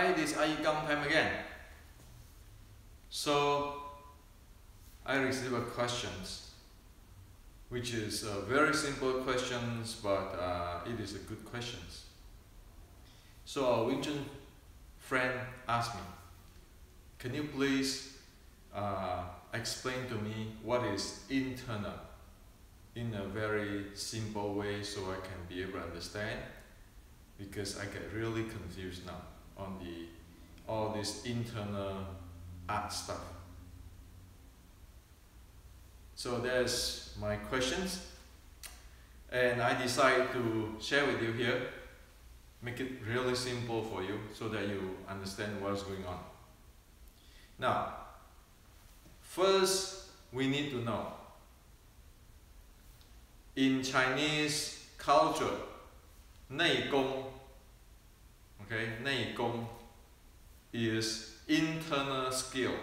it is iYikKam time again. So I received a questions, which is very simple questions, but it is a good questions. So our Wing Chun friend asked me, can you please explain to me what is internal in a very simple way so I can be able to understand, because I get really confused now on all this internal art stuff. So there's my questions, and I decided to share with you here, make it really simple for you so that you understand what's going on. Now, first we need to know, in Chinese culture, 内功, okay, 内功 is internal skill,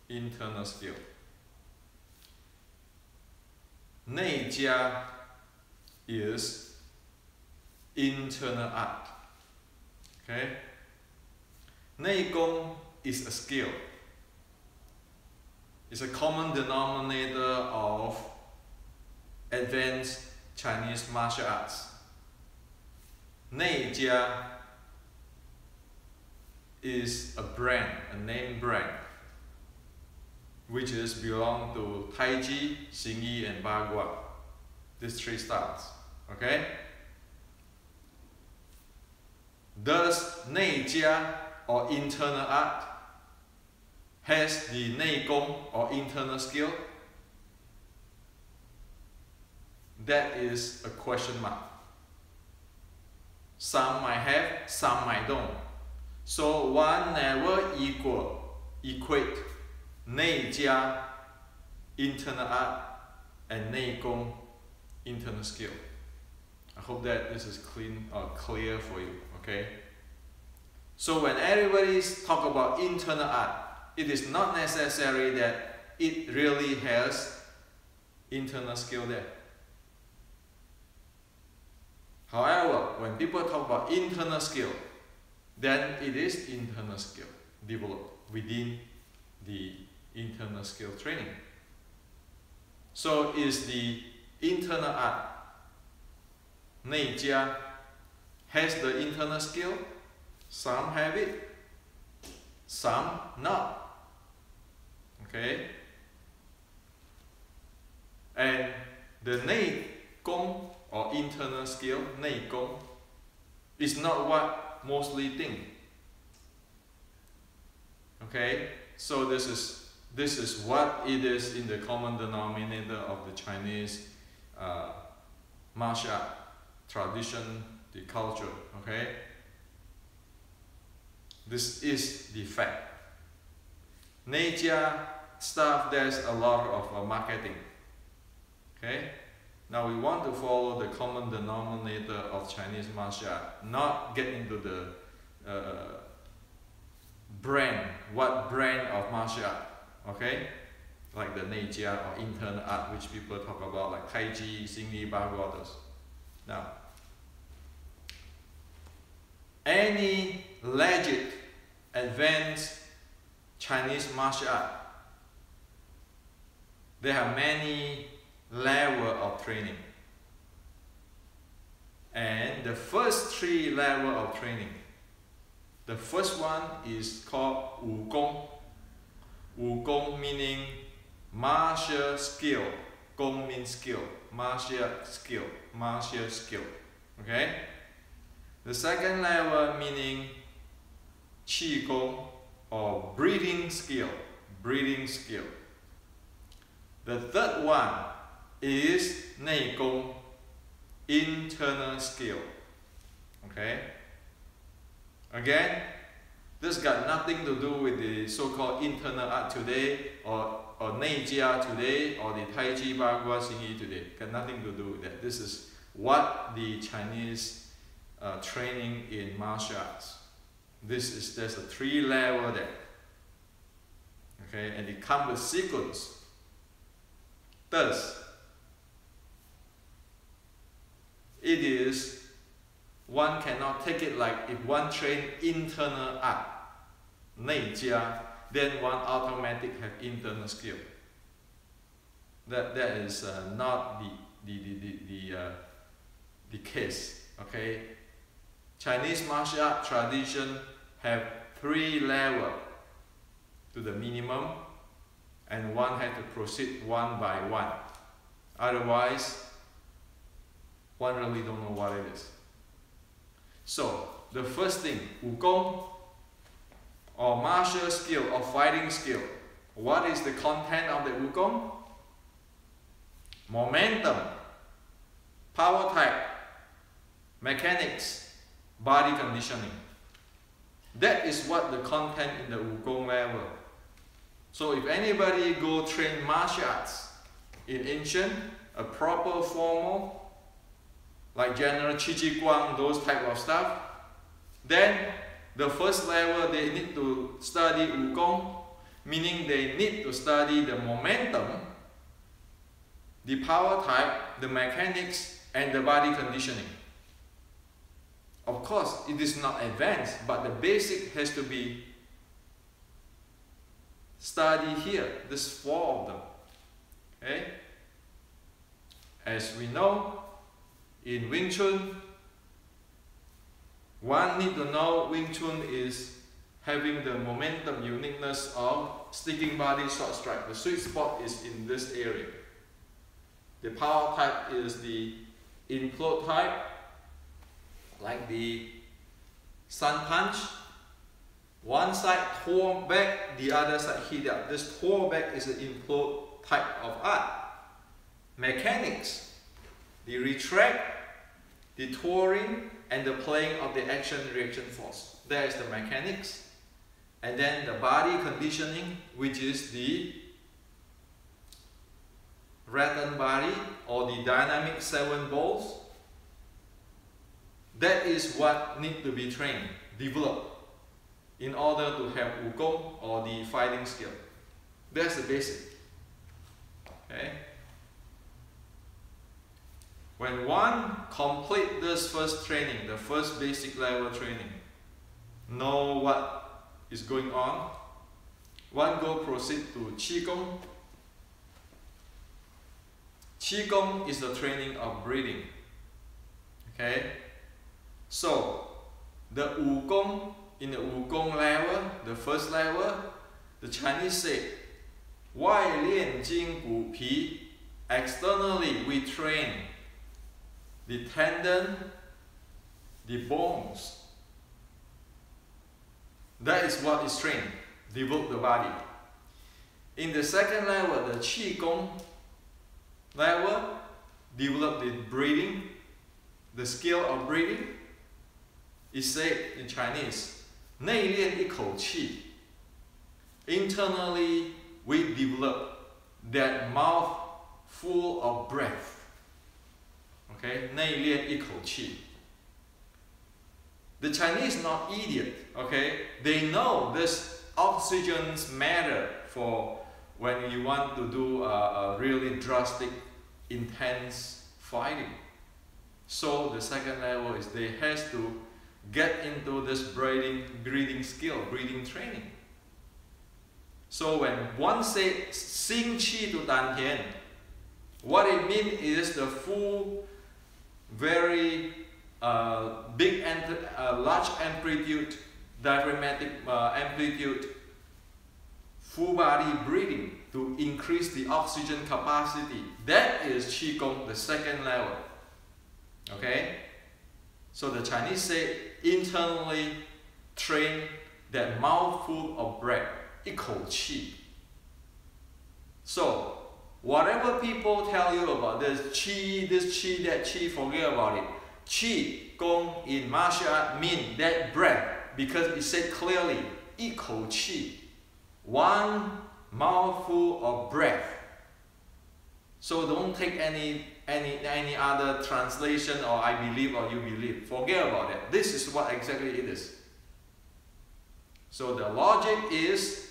internal skill. 内家 is internal art, okay. 内功 is a skill. It's a common denominator of advanced Chinese martial arts. 内家 is a brand, a name brand, which is belong to Tai Chi, Xing Yi, and Bagua. These three styles. Okay? Does 内家 or internal art has the 内功 or internal skill? That is a question mark. Some might have, some might don't. So one never equate 内家 internal art and 内功 internal skill. I hope that this is clear for you. Okay. So when everybody talk about internal art, it is not necessary that it really has internal skill there. However, when people talk about internal skill, then it is internal skill developed within the internal skill training. So is the internal art 内家 has the internal skill? Some have it, some not. Okay? And the 内功 or internal skill, 内功, is not what mostly think. Okay? So this is what it is in the common denominator of the Chinese martial art tradition, the culture. Okay? This is the fact. 内家 stuff, there's a lot of marketing. Okay? Now we want to follow the common denominator of Chinese martial art, not get into the brand, what brand of martial art, okay? Like the 内家 or internal art, which people talk about, like Tai Chi, Xing Yi, Bagua. Now, any legit, advanced Chinese martial art, there are many levels of training. And the first three levels of training, the first one is called 武功. 武功 meaning martial skill. 功 means skill. Martial skill. Martial skill. Okay? The second level meaning 气功 or breathing skill. Breathing skill. The third one is 内功, internal skill. Okay? Again, this got nothing to do with the so-called internal art today, or 内家 today, or the Tai Chi, Bagua, Xing Yi today. Got nothing to do with that. This is what the Chinese training in martial arts. There's a 3 level there. Okay, and it comes with sequence. Thus, it is, one cannot take it like if one train internal art, 内加, then one automatic have internal skill. That is not the case. Okay, Chinese martial art tradition have 3 levels to the minimum, and one had to proceed one by one. Otherwise, one really don't know what it is. So the first thing, wukong or martial skill or fighting skill. What is the content of the wukong? Momentum, power type, mechanics, body conditioning. That is what the content in the wukong level. So if anybody go train martial arts in ancient, a proper formal, like General Qi Guang, those type of stuff, then the first level they need to study wukong, meaning they need to study the momentum, the power type, the mechanics, and the body conditioning. Of course, it is not advanced, but the basic has to be studied here. There's 4 of them. Okay? As we know, in Wing Chun, one need to know Wing Chun is having the momentum uniqueness of sticking body short strike. The sweet spot is in this area. The power type is the implode type, like the sun punch. One side tore back, the other side hit up. This tore back is an implode type of art. Mechanics, the retract, the touring, and the playing of the action-reaction force. That is the mechanics. And then the body conditioning, which is the rattan body or the dynamic 7 balls. That is what needs to be trained, developed, in order to have wukong or the fighting skill. That's the basic. Okay? When one complete this first training, the first basic level training, know what is going on, one go proceed to qigong. Qigong is the training of breathing. Okay? So, the wukong, in the wukong level, the first level, the Chinese say, 外练筋骨皮. Externally, we train the tendon, the bones. That is what is trained, develop the body. In the second level, the qigong level, develop the breathing, the skill of breathing. Is said in Chinese, 内练一口气. Internally, we develop that mouth full of breath. Okay, 内练一口气. The Chinese not idiot. Okay, they know this oxygens matter for when you want to do a really drastic, intense fighting. So the second level is they has to get into this breathing skill, breathing training. So when one say Xing Qi to Dan Tian, what it means is the full, very big, large amplitude, diaphragmatic amplitude, full body breathing to increase the oxygen capacity. That is Qigong, the second level. Okay? So the Chinese say internally train that mouthful of breath, 一口气. So whatever people tell you about this qi, that qi, forget about it. Qi gong in martial art mean that breath, because it said clearly 一口气, one mouthful of breath. So don't take any other translation or I believe or you believe. Forget about that. This is what exactly it is. So the logic is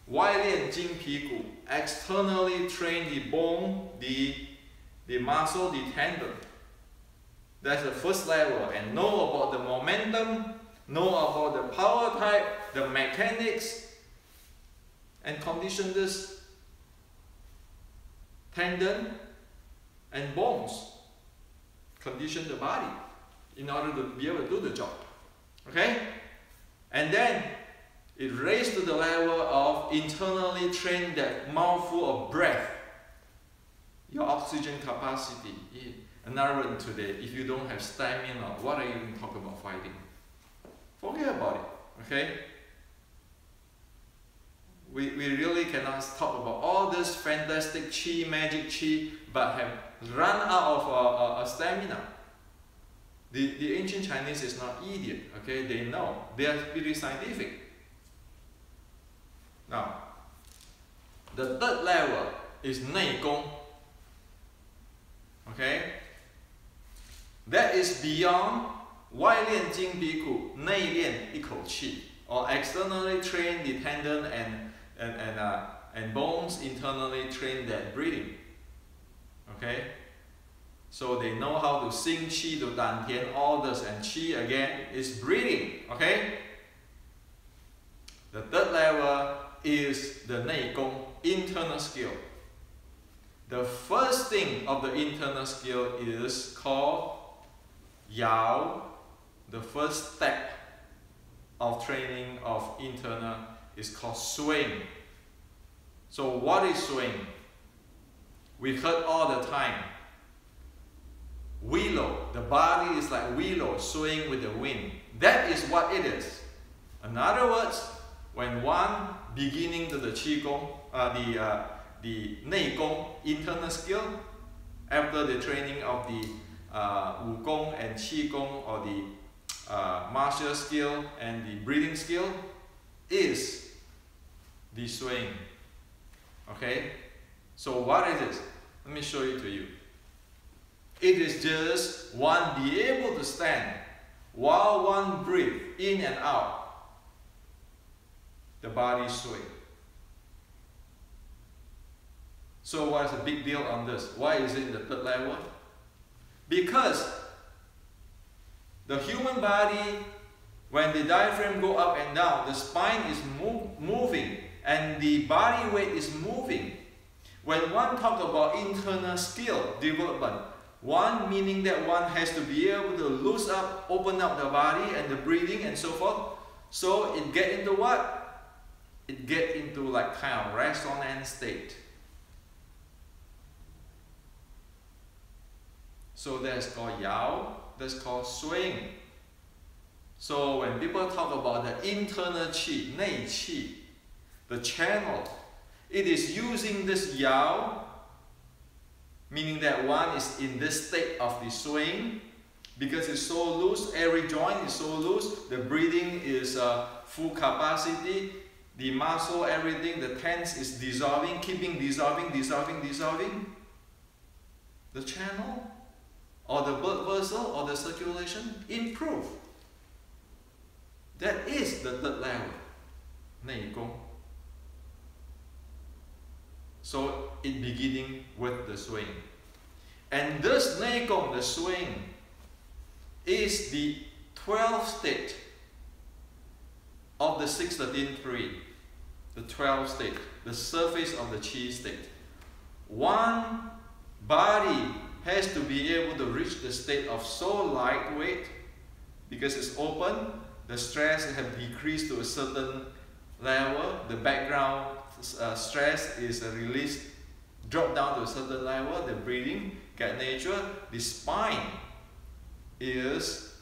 外练筋皮骨, externally train the bone, the muscle, the tendon. That's the first level, and know about the momentum, know about the power type, the mechanics, and condition this tendon and bones, condition the body in order to be able to do the job. Okay? And then it raised to the level of internally train that mouthful of breath, your oxygen capacity. Another word today, if you don't have stamina, what are you even talking about fighting? Forget about it. Okay? We really cannot talk about all this fantastic chi, magic chi, but have run out of stamina. The ancient Chinese is not idiot, okay? They know. They are pretty scientific. Now, the third level is Nei Gong. Okay? That is beyond 外练筋比骨，内练一口气, or externally train the tendon and bones, internally train that breathing. Okay? So they know how to sing qi to dan tian, all this, and qi again is breathing. Okay? The third level is the Nei Gong, internal skill. The first thing of the internal skill is called Yao. The first step of training of internal is called swing. So what is swing? We heard all the time. Willow, the body is like willow swaying with the wind. That is what it is. In other words, when one beginning to the Qigong, the Nei Gong, internal skill, after the training of the Wu Gong and Qi Gong, or the martial skill and the breathing skill, is the swing. Okay? So what is it? Let me show it to you. It is just one be able to stand while one breathe in and out. The body sway. So what is the big deal on this? Why is it the third level? Because the human body, when the diaphragm go up and down, the spine is moving and the body weight is moving. When one talk about internal skill development, one meaning that one has to be able to loose up, open up the body and the breathing and so forth. So it get into what? It get into like kind of resonant state. So that's called Yao, that's called swing. So when people talk about the internal qi, Nei qi, the channel, it is using this Yao, meaning that one is in this state of the swing, because it's so loose, every joint is so loose, the breathing is full capacity, the muscle, everything, the tense is dissolving, keeping dissolving. The channel, or the blood vessel, or the circulation improve. That is the third level, Nei Gong. So it beginning with the swing. And this Nei Gong, the swing, is the 12th state of the 613-3. The 12th state, the surface of the Qi state. One body has to be able to reach the state of so lightweight, because it's open, the stress has decreased to a certain level, the background stress is released, drop down to a certain level, the breathing get nature, the spine is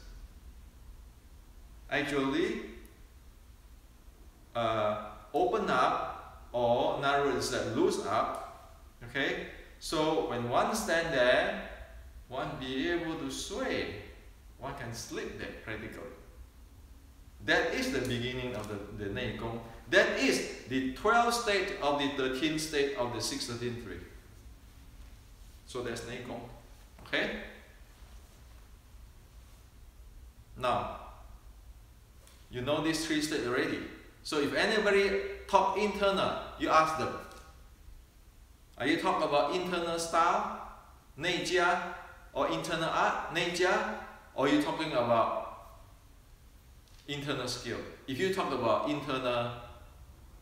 actually open up, or in other words, loose up. Okay? So when one stand there, one be able to sway, one can slip there practically. That is the beginning of the Nei Gong. That is the 12th state of the 13th state of the 613-3. So that's Nei Gong. Okay? Now, you know these three states already. So if anybody talk internal, you ask them, are you talking about internal style, Nei Jia, or internal art, Nei Jia, or are you talking about internal skill. If you talk about internal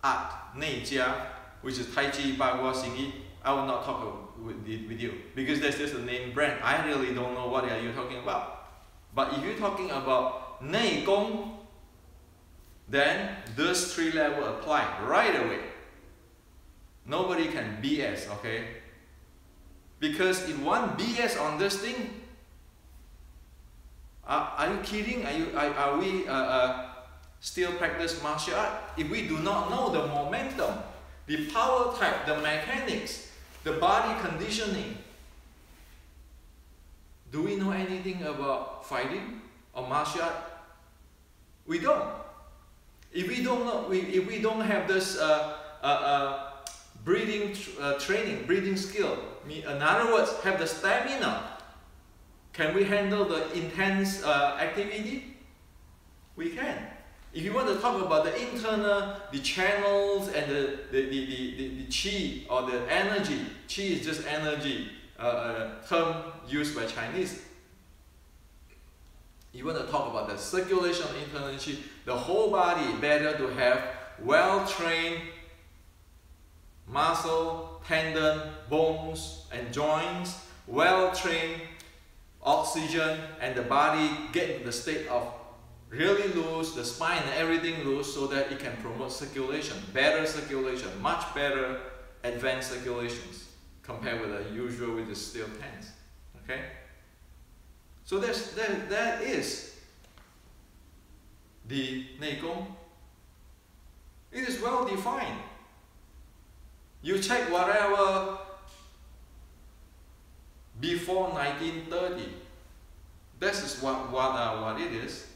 art, 内家, which is Tai Chi, Bagua, Xingyi, I will not talk with you because that's just a name brand. I really don't know what are you talking about. But if you're talking about 内功, then those 3 levels apply right away. Nobody can BS, okay? Because if one BS on this thing, are you kidding? Are we still practice martial art? If we do not know the momentum, the power type, the mechanics, the body conditioning, do we know anything about fighting or martial art? We don't. If we don't know, if we don't have this breathing training, breathing skill, in other words, have the stamina, can we handle the intense activity? We can. If you want to talk about the internal, the channels and the qi or the energy, qi is just energy, term used by Chinese. You want to talk about the circulation of internal qi, the whole body better to have well-trained muscle, tendon, bones and joints, well-trained oxygen, and the body get into the state of really loose, the spine and everything loose, so that it can promote circulation, better circulation, much better advanced circulations compared with the usual with the still hands. Okay? So that is the 内功. It is well defined. You check whatever before 1930. This is what it is.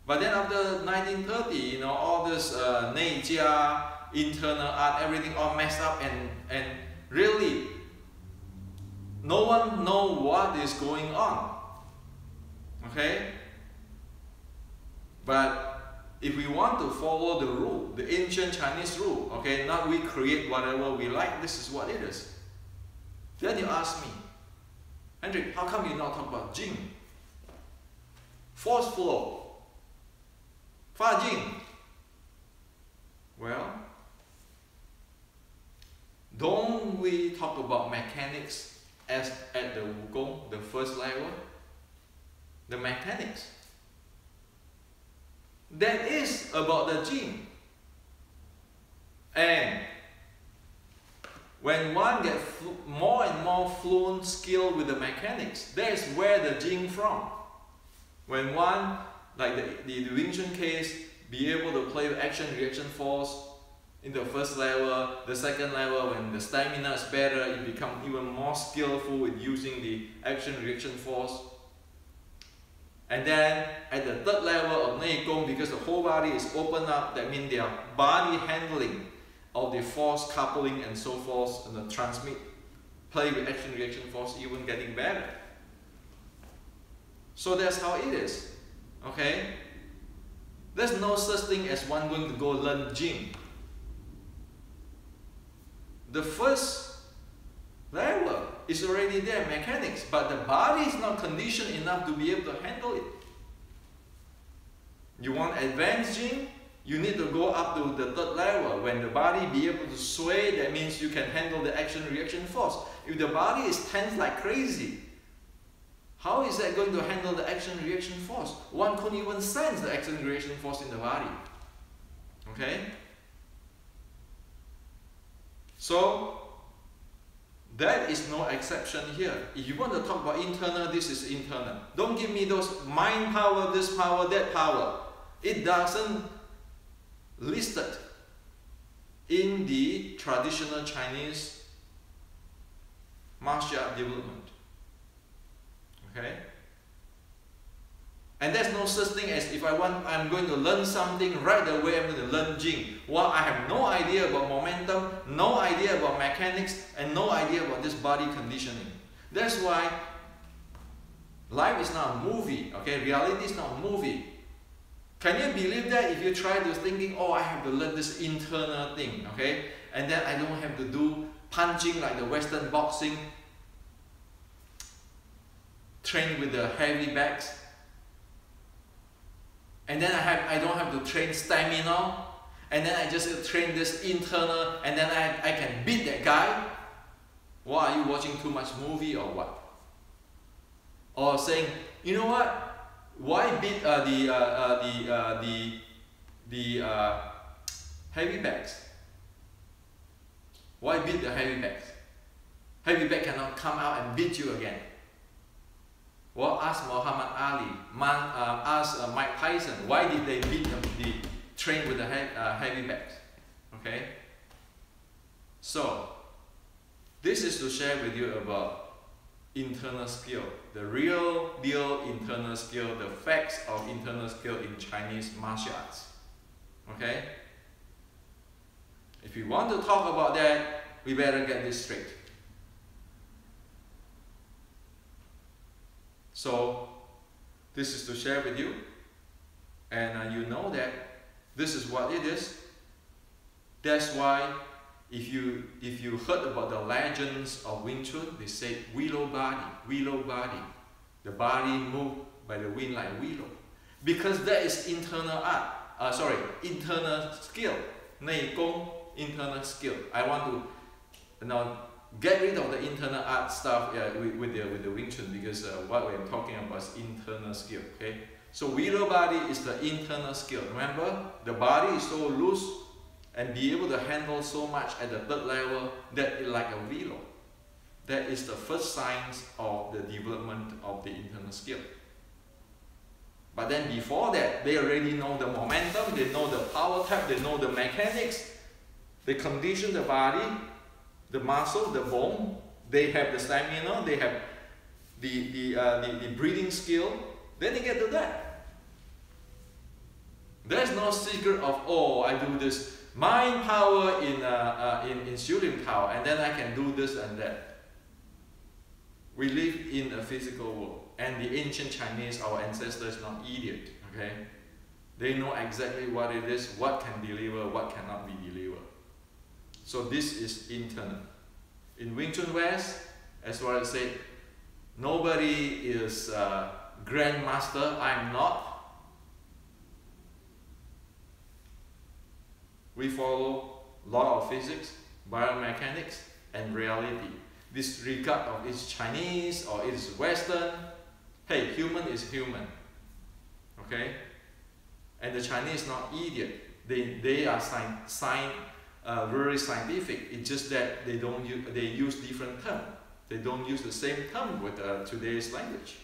But then after 1930, you know, all this 内家, internal art, everything all messed up, and really no one knows what is going on. Okay? But if we want to follow the rule, the ancient Chinese rule, okay, not we create whatever we like, this is what it is. Then you ask me, Hendrik, how come you not talk about Jing? Force flow, Fa Jing. Well, don't we talk about mechanics as at the Wukong, the first level? The mechanics. That is about the Jing. And when one gets more and more fluent skill with the mechanics, that is where the Jing from. When one, like the Wing Chun case, be able to play with action-reaction force in the first level, the second level, when the stamina is better, you become even more skillful with using the action-reaction force. And then at the third level of 内功, because the whole body is open up, that means their body handling of the force coupling and so forth, and the transmit, play with action-reaction force, even getting better. So that's how it is. Okay? There's no such thing as one going to go learn Jing. The first level is already there, mechanics, but the body is not conditioned enough to be able to handle it. You want advanced Jing, you need to go up to the third level. When the body be able to sway, that means you can handle the action-reaction force. If the body is tense like crazy, how is that going to handle the action-reaction force? One couldn't even sense the action-reaction force in the body. Okay? So, that is no exception here. If you want to talk about internal, this is internal. Don't give me those mind power, this power, that power. It doesn't listed in the traditional Chinese martial art development. Okay? And there's no such thing as if I'm going to learn something right away, I'm going to learn Jing. Well, I have no idea about momentum, no idea about mechanics, and no idea about this body conditioning. That's why life is not a movie, okay? Reality is not a movie. Can you believe that if you try to thinking, oh, I have to learn this internal thing, okay? And then I don't have to do punching like the Western boxing, train with the heavy bags. and then I don't have to train stamina, and then I just train this internal, and then I can beat that guy. What, are you watching too much movie or what? Or saying, you know what? Why beat the heavy bags? Why beat the heavy bags? Heavy bag cannot come out and beat you again. Well, ask Muhammad Ali, ask Mike Tyson, why did they beat the train with the heavy bags? Okay? So, this is to share with you about internal skill, the real deal internal skill, the facts of internal skill in Chinese martial arts. Okay? If you want to talk about that, we better get this straight. So, this is to share with you, and you know that this is what it is. That's why if you heard about the legends of Wing Chun, they say willow body. The body moved by the wind like willow. Because that is internal art, internal skill, 内功, internal skill. I want to now get rid of the internal art stuff with the Wing Chun, because what we are talking about is internal skill. Okay, so willow body is the internal skill. Remember, the body is so loose and be able to handle so much at the third level that it's like a willow. That is the first signs of the development of the internal skill. But then before that, they already know the momentum, they know the power type, they know the mechanics, they condition the body, the muscle, the bone, they have the stamina, they have the breathing skill, then they get to that. There's no secret of, oh, I do this mind power in shooting power, and then I can do this and that. We live in a physical world, and the ancient Chinese, our ancestors, not idiot, okay? They know exactly what it is, what can deliver, what cannot be delivered. So this is internal. In Wing Chun West, as what I said, nobody is grandmaster. I'm not. We follow law of physics, biomechanics, and reality. Disregard of it's Chinese or it's Western. Hey, human is human. Okay? And the Chinese not idiot. They are very scientific. It's just that they use different terms. They don't use the same term with today's language.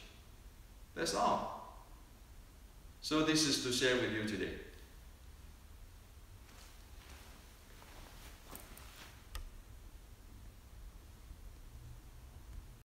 That's all. So this is to share with you today.